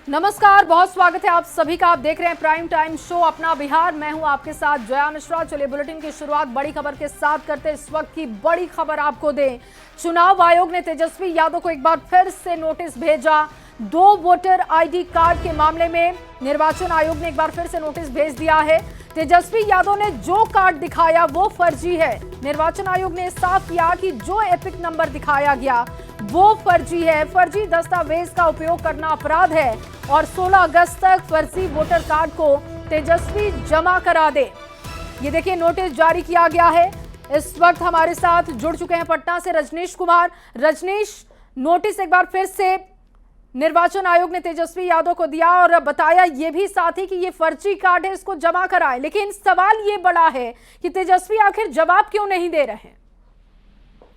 नमस्कार, बहुत स्वागत है आप सभी का। आप देख रहे हैं प्राइम टाइम शो अपना बिहार। मैं हूं आपके साथ जया मिश्रा। चलिए बुलेटिन की शुरुआत बड़ी खबर के साथ करते हैं। इस वक्त की बड़ी खबर आपको दें, चुनाव आयोग ने तेजस्वी यादव को एक बार फिर से नोटिस भेजा। 2 वोटर आईडी कार्ड के मामले में निर्वाचन आयोग ने एक बार फिर से नोटिस भेज दिया है। तेजस्वी यादव ने जो कार्ड दिखाया वो फर्जी है। निर्वाचन आयोग ने साफ किया कि जो एपिक नंबर दिखाया गया वो फर्जी है। फर्जी दस्तावेज का उपयोग करना अपराध है और 16 अगस्त तक फर्जी वोटर कार्ड को तेजस्वी जमा करा दे। ये देखिए नोटिस जारी किया गया है। इस वक्त हमारे साथ जुड़ चुके हैं पटना से रजनीश कुमार। रजनीश, नोटिस एक बार फिर से निर्वाचन आयोग ने तेजस्वी यादव को दिया और बताया ये भी साथ ही कि ये फर्जी कार्ड है, इसको जमा कराएं। लेकिन सवाल ये बड़ा है कि तेजस्वी आखिर जवाब क्यों नहीं दे रहे हैं?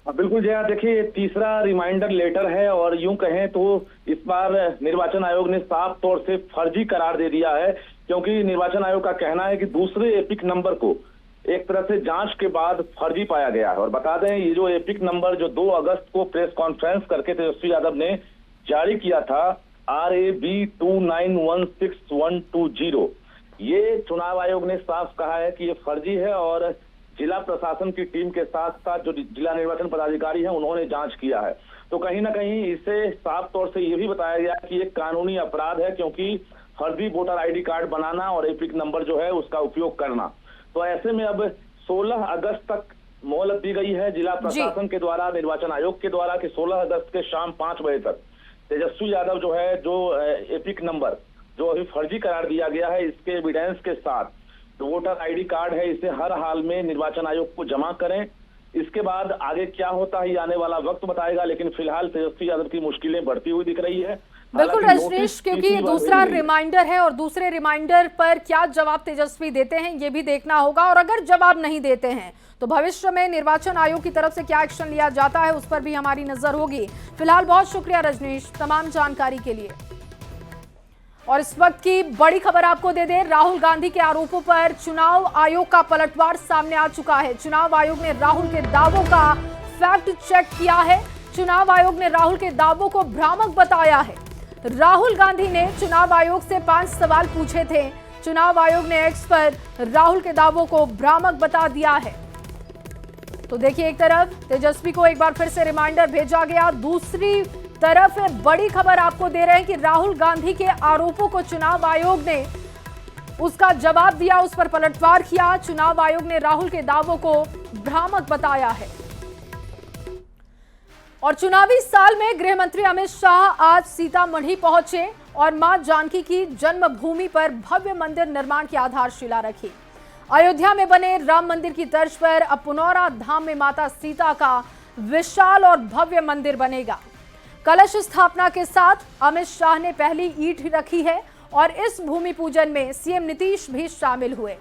बिल्कुल जया, देखिए तीसरा रिमाइंडर लेटर है और यूं कहें तो इस बार निर्वाचन आयोग ने साफ तौर से फर्जी करार दे दिया है, क्योंकि निर्वाचन आयोग का कहना है कि दूसरे एपिक नंबर को एक तरह से जांच के बाद फर्जी पाया गया है। और बता दें, ये जो एपिक नंबर जो 2 अगस्त को प्रेस कॉन्फ्रेंस करके तेजस्वी यादव ने जारी किया था, RAB 29162120, ये चुनाव आयोग ने साफ कहा है कि ये फर्जी है और जिला प्रशासन की टीम के साथ साथ जो जिला निर्वाचन पदाधिकारी हैं उन्होंने जांच किया है। तो कहीं ना कहीं इसे साफ तौर से ये भी बताया गया कि एक कानूनी अपराध है, क्योंकि फर्जी वोटर आईडी कार्ड बनाना और एपिक नंबर जो है उसका उपयोग करना। तो ऐसे में अब 16 अगस्त तक मोहलत दी गई है जिला प्रशासन के द्वारा, निर्वाचन आयोग के द्वारा, कि 16 अगस्त के शाम 5 बजे तक तेजस्वी यादव जो है, जो एपिक नंबर जो अभी फर्जी करार दिया गया है, इसके एविडेंस के साथ तो वोटर आईडी कार्ड है, इसे हर हाल में निर्वाचन आयोग को जमा करें। इसके बाद आगे क्या होता है ये आने वाला वक्त बताएगा, लेकिन फिलहाल तेजस्वी यादव की मुश्किलें बढ़ती हुई दिख रही है। बिल्कुल रजनीश, क्योंकि ये दूसरा रिमाइंडर है और दूसरे रिमाइंडर पर क्या जवाब तेजस्वी देते हैं ये भी देखना होगा। और अगर जवाब नहीं देते हैं तो भविष्य में निर्वाचन आयोग की तरफ से क्या एक्शन लिया जाता है उस पर भी हमारी नजर होगी। फिलहाल बहुत शुक्रिया रजनीश तमाम जानकारी के लिए। और इस वक्त की बड़ी खबर आपको दे दें, राहुल गांधी के आरोपों पर चुनाव आयोग का पलटवार सामने आ चुका है। चुनाव आयोग ने राहुल के दावों का फैक्ट चेक किया है। चुनाव आयोग ने राहुल के दावों को भ्रामक बताया है। राहुल गांधी ने चुनाव आयोग से 5 सवाल पूछे थे। चुनाव आयोग ने एक्स पर राहुल के दावों को भ्रामक बता दिया है। तो देखिए, एक तरफ तेजस्वी को एक बार फिर से रिमाइंडर भेजा गया, दूसरी तरफ बड़ी खबर आपको दे रहे हैं कि राहुल गांधी के आरोपों को चुनाव आयोग ने उसका जवाब दिया, उस पर पलटवार किया। चुनाव आयोग ने राहुल के दावों को भ्रामक बताया है। और चुनावी साल में गृह मंत्री अमित शाह आज सीतामढ़ी पहुंचे और मां जानकी की जन्मभूमि पर भव्य मंदिर निर्माण की आधारशिला रखी। अयोध्या में बने राम मंदिर की तर्ज पर अब पुनौरा धाम में माता सीता का विशाल और भव्य मंदिर बनेगा। कलश स्थापना के साथ अमित शाह ने पहली ईंट रखी है और इस भूमि पूजन में सीएम नीतीश भी शामिल हुए।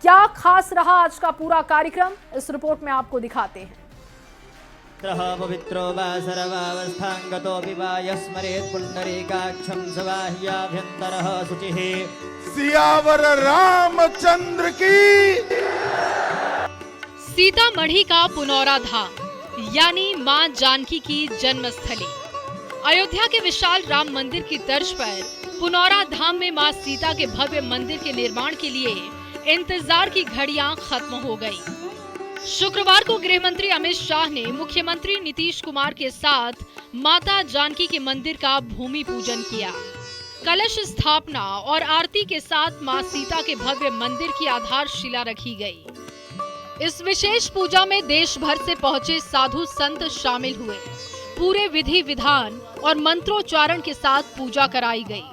क्या खास रहा आज का पूरा कार्यक्रम, इस रिपोर्ट में आपको दिखाते हैं। पवित्रो वा सर्वावस्थांगतोऽपि वा यस्मरेत् पुण्डरीकाक्षं सवाह्याभ्यन्तरः शुचिः। सियावर रामचंद्र की। सीतामढ़ी का पुनौरा धाम यानी मां जानकी की जन्मस्थली। अयोध्या के विशाल राम मंदिर की तर्ज पर पुनौरा धाम में मां सीता के भव्य मंदिर के निर्माण के लिए इंतजार की घड़ियां खत्म हो गई। शुक्रवार को गृह मंत्री अमित शाह ने मुख्यमंत्री नीतीश कुमार के साथ माता जानकी के मंदिर का भूमि पूजन किया। कलश स्थापना और आरती के साथ मां सीता के भव्य मंदिर की आधारशिला रखी गई। इस विशेष पूजा में देश भर से पहुंचे साधु संत शामिल हुए। पूरे विधि विधान और मंत्रोच्चारण के साथ पूजा कराई गई।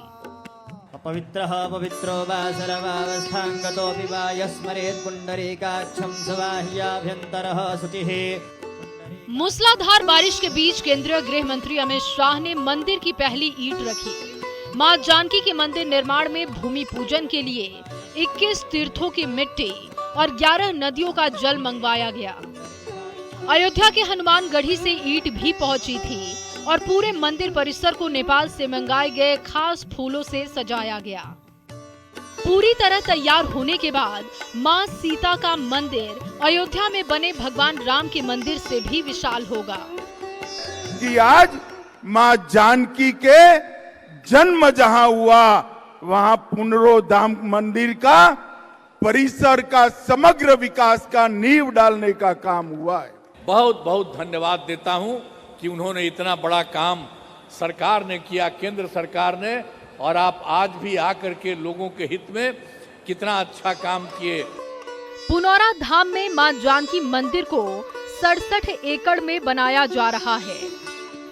पवित्रः पवित्रो वा सर्वावस्थांगतोऽपि वा यस्मरेत् पुण्डरीकाक्षं सवाह्याभ्यन्तरः शुचिः। मूसलाधार बारिश के बीच केंद्रीय गृह मंत्री अमित शाह ने मंदिर की पहली ईंट रखी। मां जानकी के मंदिर निर्माण में भूमि पूजन के लिए 21 तीर्थों की मिट्टी और 11 नदियों का जल मंगवाया गया। अयोध्या के हनुमानगढ़ी से ईंट भी पहुंची थी और पूरे मंदिर परिसर को नेपाल से मंगाए गए खास फूलों से सजाया गया। पूरी तरह तैयार होने के बाद मां सीता का मंदिर अयोध्या में बने भगवान राम के मंदिर से भी विशाल होगा। कि आज मां जानकी के जन्म जहां हुआ वहां पुनरोधाम मंदिर का परिसर का समग्र विकास का नींव डालने का काम हुआ है। बहुत बहुत धन्यवाद देता हूं कि उन्होंने इतना बड़ा काम सरकार ने किया, केंद्र सरकार ने, और आप आज भी आकर के लोगों के हित में कितना अच्छा काम किए। पुनौरा धाम में मां जानकी मंदिर को 67 एकड़ में बनाया जा रहा है।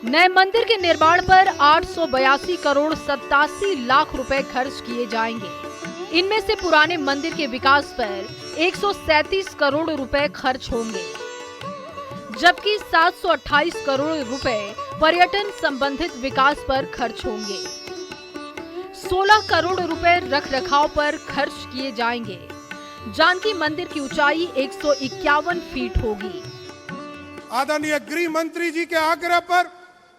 नए मंदिर के निर्माण पर 882 करोड़ 87 लाख रुपए खर्च किए जाएंगे। इनमें से पुराने मंदिर के विकास पर 137 करोड़ रुपए खर्च होंगे, जबकि 728 करोड़ रुपए पर्यटन संबंधित विकास पर खर्च होंगे। 16 करोड़ रुपए रखरखाव पर खर्च किए जाएंगे। जानकी मंदिर की ऊंचाई 151 फीट होगी। आदरणीय गृह मंत्री जी के आग्रह पर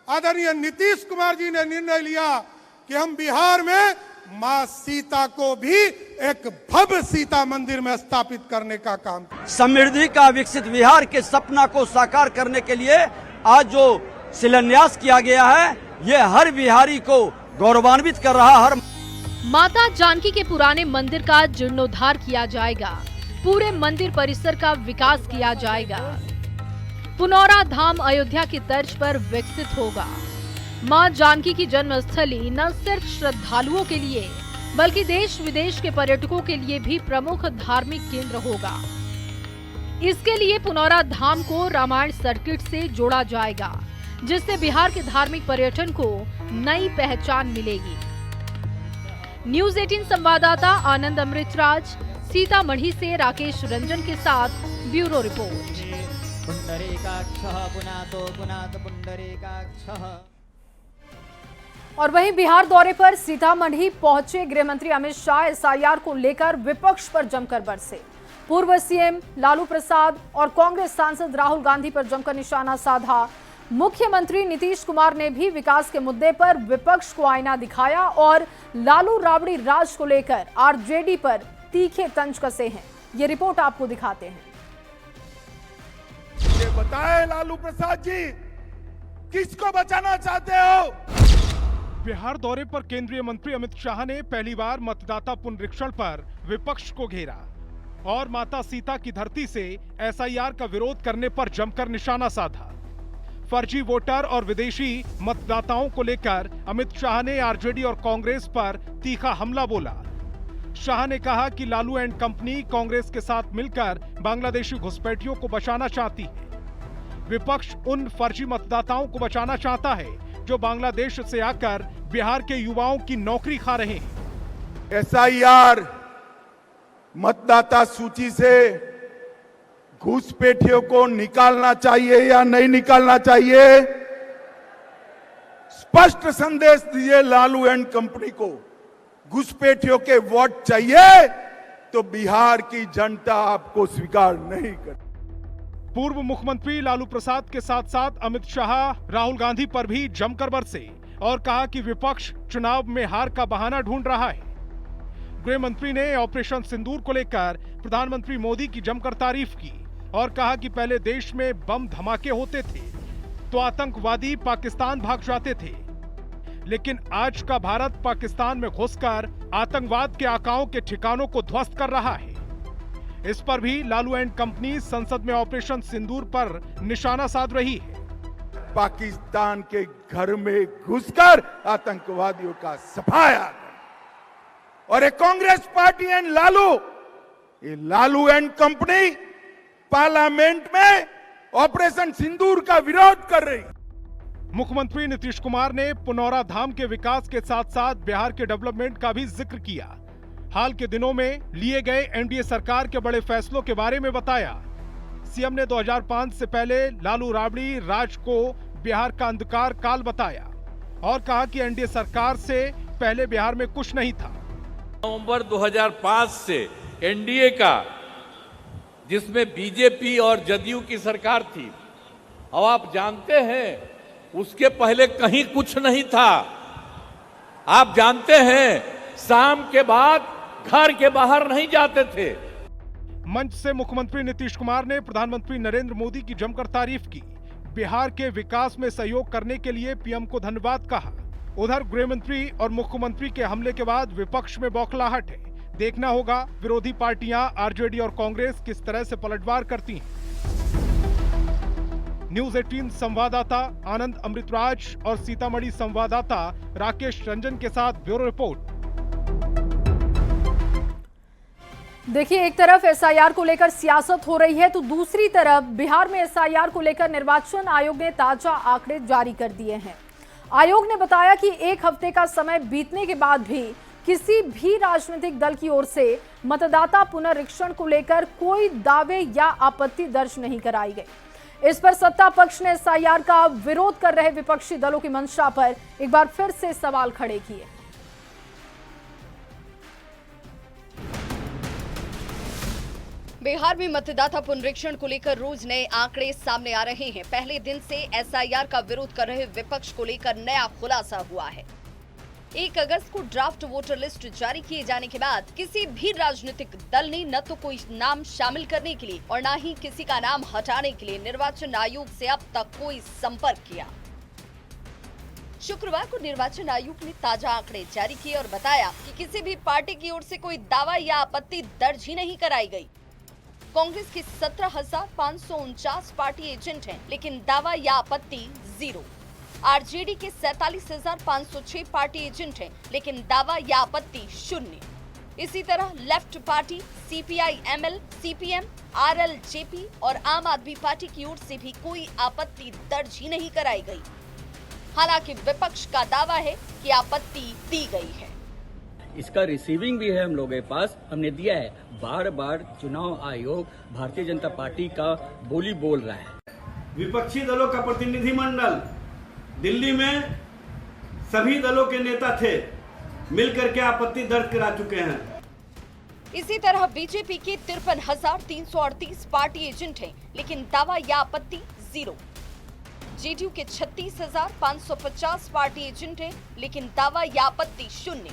आदरणीय नीतीश कुमार जी ने निर्णय लिया कि हम बिहार में मां सीता को भी एक भव्य सीता मंदिर में स्थापित करने का काम। समृद्धि का विकसित बिहार के सपना को साकार करने के लिए आज जो शिलान्यास किया गया है, ये हर बिहारी को गौरवान्वित कर रहा। हर माता जानकी के पुराने मंदिर का जीर्णोद्धार किया जाएगा। पूरे मंदिर परिसर का विकास किया जाएगा। पुनौरा धाम अयोध्या की तर्ज पर विकसित होगा। मां जानकी की जन्मस्थली न सिर्फ श्रद्धालुओं के लिए बल्कि देश विदेश के पर्यटकों के लिए भी प्रमुख धार्मिक केंद्र होगा। इसके लिए पुनौरा धाम को रामायण सर्किट से जोड़ा जाएगा, जिससे बिहार के धार्मिक पर्यटन को नई पहचान मिलेगी। न्यूज़ 18 संवाददाता आनंद अमृतराज, सीतामढ़ी से राकेश रंजन के साथ ब्यूरो रिपोर्ट। पुंडरीकाक्षः पुनातो पुनात पुंडरीकाक्षः। और वहीं बिहार दौरे पर सीतामढ़ी पहुंचे गृह मंत्री अमित शाह एसआईआर को लेकर विपक्ष पर जमकर बरसे। पूर्व सीएम लालू प्रसाद और कांग्रेस सांसद राहुल गांधी पर जमकर निशाना साधा। मुख्यमंत्री नीतीश कुमार ने भी विकास के मुद्दे पर विपक्ष को आईना दिखाया और लालू राबड़ी राज को लेकर आरजेडी पर तीखे तंज कसे हैं। ये रिपोर्ट आपको दिखाते हैं। ये बताएं लालू प्रसाद जी, किसको बचाना चाहते हो? बिहार दौरे पर केंद्रीय मंत्री अमित शाह ने पहली बार मतदाता पुनरीक्षण पर विपक्ष को घेरा और माता सीता की धरती से एसआईआर का विरोध करने पर जमकर निशाना साधा। फर्जी वोटर और विदेशी मतदाताओं को लेकर अमित शाह ने आरजेडी और कांग्रेस पर तीखा हमला बोला। शाह ने कहा कि लालू एंड कंपनी कांग्रेस के साथ मिलकर बांग्लादेशी घुसपैठियों को बचाना चाहती है। विपक्ष उन फर्जी मतदाताओं को बचाना चाहता है जो बांग्लादेश से आकर बिहार के युवाओं की नौकरी खा रहे हैं। एसआईआर मतदाता सूची से घुसपैठियों को निकालना चाहिए या नहीं निकालना चाहिए? स्पष्ट संदेश दीजिए लालू एंड कंपनी को। घुसपैठियों के वोट चाहिए तो बिहार की जनता आपको स्वीकार नहीं करती। पूर्व मुख्यमंत्री लालू प्रसाद के साथ साथ अमित शाह राहुल गांधी पर भी जमकर बरसे और कहा कि विपक्ष चुनाव में हार का बहाना ढूंढ रहा है। गृह मंत्री ने ऑपरेशन सिंदूर को लेकर प्रधानमंत्री मोदी की जमकर तारीफ की और कहा कि पहले देश में बम धमाके होते थे तो आतंकवादी पाकिस्तान भाग जाते थे, लेकिन आज का भारत पाकिस्तान में घुसकर आतंकवाद के आकाओं के ठिकानों को ध्वस्त कर रहा है। इस पर भी लालू एंड कंपनी संसद में ऑपरेशन सिंदूर पर निशाना साध रही है। पाकिस्तान के घर में घुसकर आतंकवादियों का सफाया और एक कांग्रेस पार्टी एंड लालू, ये लालू एंड कंपनी पार्लियामेंट में ऑपरेशन सिंदूर का विरोध कर रही। मुख्यमंत्री नीतीश कुमार ने पुनौरा धाम के विकास के साथ साथ बिहार के डेवलपमेंट का भी जिक्र किया। हाल के दिनों में लिए गए एनडीए सरकार के बड़े फैसलों के बारे में बताया। सीएम ने 2005 से पहले लालू राबड़ी राज को बिहार का अंधकार काल बताया और कहा कि एनडीए सरकार से पहले बिहार में कुछ नहीं था। नवंबर 2005 से एनडीए का, जिसमें बीजेपी और जदयू की सरकार थी, अब आप जानते हैं उसके पहले कहीं कुछ नहीं था। आप जानते हैं शाम के बाद घर के बाहर नहीं जाते थे। मंच से मुख्यमंत्री नीतीश कुमार ने प्रधानमंत्री नरेंद्र मोदी की जमकर तारीफ की। बिहार के विकास में सहयोग करने के लिए पीएम को धन्यवाद कहा उधर गृह मंत्री और मुख्यमंत्री के हमले के बाद विपक्ष में बौखलाहट है। देखना होगा विरोधी पार्टियां आरजेडी और कांग्रेस किस तरह से पलटवार करती हैं। न्यूज 18 संवाददाता आनंद अमृतराज और सीतामढ़ी संवाददाता राकेश रंजन के साथ ब्यूरो रिपोर्ट। देखिए, एक तरफ एसआईआर को लेकर सियासत हो रही है तो दूसरी तरफ बिहार में एसआईआर को लेकर निर्वाचन आयोग ने ताजा आंकड़े जारी कर दिए हैं। आयोग ने बताया कि एक हफ्ते का समय बीतने के बाद भी किसी भी राजनीतिक दल की ओर से मतदाता पुनरीक्षण को लेकर कोई दावे या आपत्ति दर्ज नहीं कराई गई। इस पर सत्ता पक्ष ने एसआईआर का विरोध कर रहे विपक्षी दलों की मंशा पर एक बार फिर से सवाल खड़े किए। बिहार में मतदाता पुनरीक्षण को लेकर रोज नए आंकड़े सामने आ रहे हैं। पहले दिन से एसआईआर का विरोध कर रहे विपक्ष को लेकर नया खुलासा हुआ है। 1 अगस्त को ड्राफ्ट वोटर लिस्ट जारी किए जाने के बाद किसी भी राजनीतिक दल ने न तो कोई नाम शामिल करने के लिए और न ही किसी का नाम हटाने के लिए निर्वाचन आयोग से अब तक कोई संपर्क किया। शुक्रवार को निर्वाचन आयोग ने ताजा आंकड़े जारी किए और बताया कि किसी भी पार्टी की ओर से कोई दावा या आपत्ति दर्ज ही नहीं कराई गई। कांग्रेस के 17,549 पार्टी एजेंट हैं, लेकिन दावा या आपत्ति 0। आरजेडी के 47,506 पार्टी एजेंट हैं, लेकिन दावा या आपत्ति 0। इसी तरह left party, CPI-ML, CPM, RLJP और आम आदमी पार्टी की ओर से भी कोई आपत्ति दर्ज ही नहीं कराई गई। हालांकि विपक्ष का दावा है कि आपत्ति दी गई है। इसका रिसीविंग भी है हम लोगों के पास, हमने दिया है। बार बार चुनाव आयोग भारतीय जनता पार्टी का बोली बोल रहा है। विपक्षी दलों का प्रतिनिधिमंडल दिल्ली में सभी दलों के नेता थे, मिलकर के आपत्ति दर्ज करा चुके हैं। इसी तरह बीजेपी के 53,338 पार्टी एजेंट हैं, लेकिन दावा या आपत्ति 0। जेडीयू के 36,550 पार्टी एजेंट हैं, लेकिन दावा या आपत्ति 0।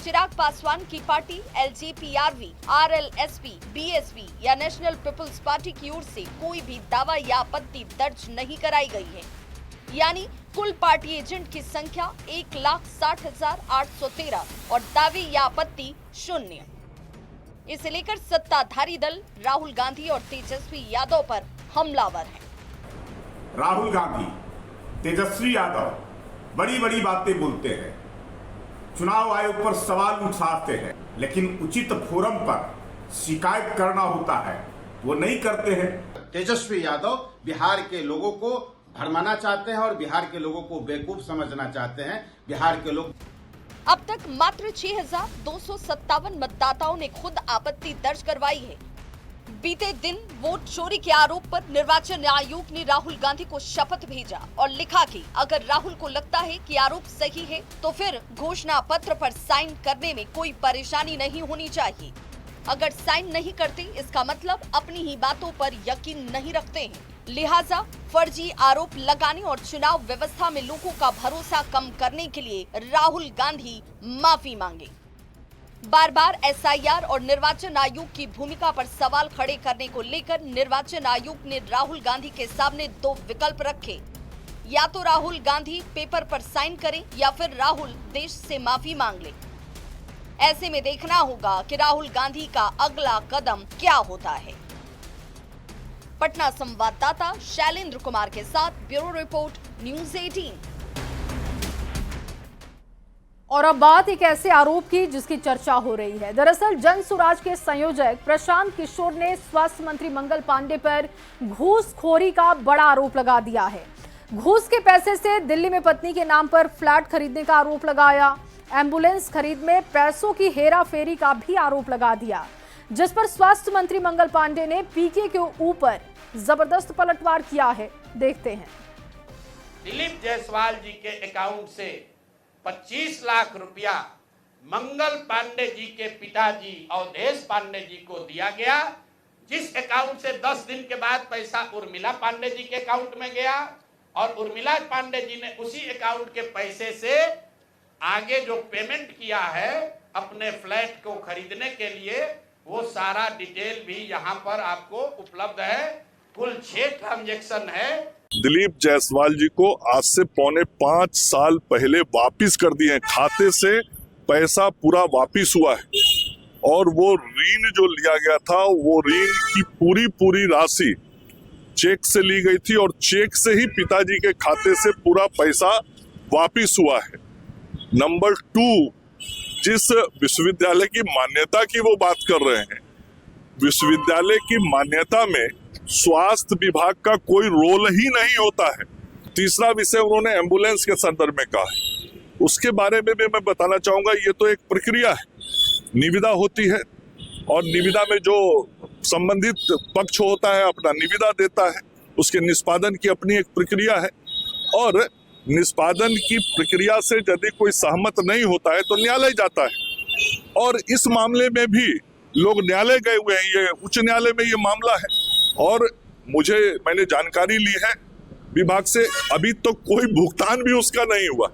चिराग पासवान की पार्टी एलजेपीआरवी, आरएलएसपी, बीएसपी या नेशनल पीपल्स पार्टी की ओर से कोई भी दावा या आपत्ति दर्ज नहीं कराई गई है। यानी कुल पार्टी एजेंट की संख्या 1,60,813 और दावे या आपत्ति 0। इसे लेकर सत्ताधारी दल राहुल गांधी और तेजस्वी यादव पर हमलावर हैं। राहुल गांधी, तेजस्वी यादव बड़ी बड़ी बातें बोलते हैं, चुनाव आयोग पर सवाल उठाते हैं, लेकिन उचित फोरम पर शिकायत करना होता है वो नहीं करते हैं। तेजस्वी यादव बिहार के लोगों को भरमाना चाहते हैं और बिहार के लोगों को बेवकूफ समझना चाहते हैं। बिहार के लोग अब तक मात्र 6,257 मतदाताओं ने खुद आपत्ति दर्ज करवाई है। बीते दिन वोट चोरी के आरोप पर निर्वाचन आयोग ने राहुल गांधी को शपथ भेजा और लिखा कि अगर राहुल को लगता है कि आरोप सही है तो फिर घोषणा पत्र पर साइन करने में कोई परेशानी नहीं होनी चाहिए। अगर साइन नहीं करते इसका मतलब अपनी ही बातों पर यकीन नहीं रखते हैं। लिहाजा फर्जी आरोप लगाने और चुनाव व्यवस्था में लोगों का भरोसा कम करने के लिए राहुल गांधी माफी मांगे। बार बार एसआईआर और निर्वाचन आयोग की भूमिका पर सवाल खड़े करने को लेकर निर्वाचन आयोग ने राहुल गांधी के सामने 2 विकल्प रखे। या तो राहुल गांधी पेपर पर साइन करें या फिर राहुल देश से माफी मांग ले। ऐसे में देखना होगा कि राहुल गांधी का अगला कदम क्या होता है। पटना संवाददाता शैलेंद्र कुमार के साथ ब्यूरो रिपोर्ट, न्यूज 18। और अब बात एक ऐसे आरोप की जिसकी चर्चा हो रही है। दरअसल जन सुराज के संयोजक प्रशांत किशोर ने स्वास्थ्य मंत्री मंगल पांडे पर घूसखोरी का बड़ा आरोप लगा दिया है। घूस के पैसे से दिल्ली में पत्नी के नाम पर फ्लैट खरीदने का आरोप लगाया। एम्बुलेंस खरीद में पैसों की हेराफेरी का भी आरोप लगा दिया, जिस पर स्वास्थ्य मंत्री मंगल पांडे ने पीके के ऊपर जबरदस्त पलटवार किया है। देखते हैं। दिलीप जायसवाल जी के अकाउंट से 25 लाख रुपया मंगल पांडे जी के पिताजी अवधेश पांडे जी को दिया गया, जिस अकाउंट से 10 दिन के बाद पैसा उर्मिला पांडे जी के अकाउंट में गया और उर्मिला पांडे जी ने उसी अकाउंट के पैसे से आगे जो पेमेंट किया है अपने फ्लैट को खरीदने के लिए, वो सारा डिटेल भी यहाँ पर आपको उपलब्ध है। कुल 6 ट्रांजैक्शन है। दिलीप जायसवाल जी को आज से 4.5 साल पहले वापिस कर दिए हैं, खाते से पैसा पूरा वापिस हुआ है और वो ऋण जो लिया गया था वो ऋण की पूरी राशि चेक से ली गई थी और चेक से ही पिताजी के खाते से पूरा पैसा वापिस हुआ है। नंबर 2, जिस विश्वविद्यालय की मान्यता की वो बात कर रहे हैं, विश्वविद्यालय की मान्यता में स्वास्थ्य विभाग का कोई रोल ही नहीं होता है। तीसरा विषय उन्होंने एम्बुलेंस के संदर्भ में कहा है, उसके बारे में भी मैं बताना चाहूंगा, ये तो एक प्रक्रिया है, निविदा होती है और निविदा में जो संबंधित पक्ष होता है अपना निविदा देता है, उसके निष्पादन की अपनी एक प्रक्रिया है और निष्पादन की प्रक्रिया से यदि कोई सहमत नहीं होता है तो न्यायालय जाता है और इस मामले में भी लोग न्यायालय गए हुए हैं। ये उच्च न्यायालय में ये मामला है और मैंने जानकारी ली है विभाग से, अभी तो कोई भुगतान भी उसका नहीं हुआ।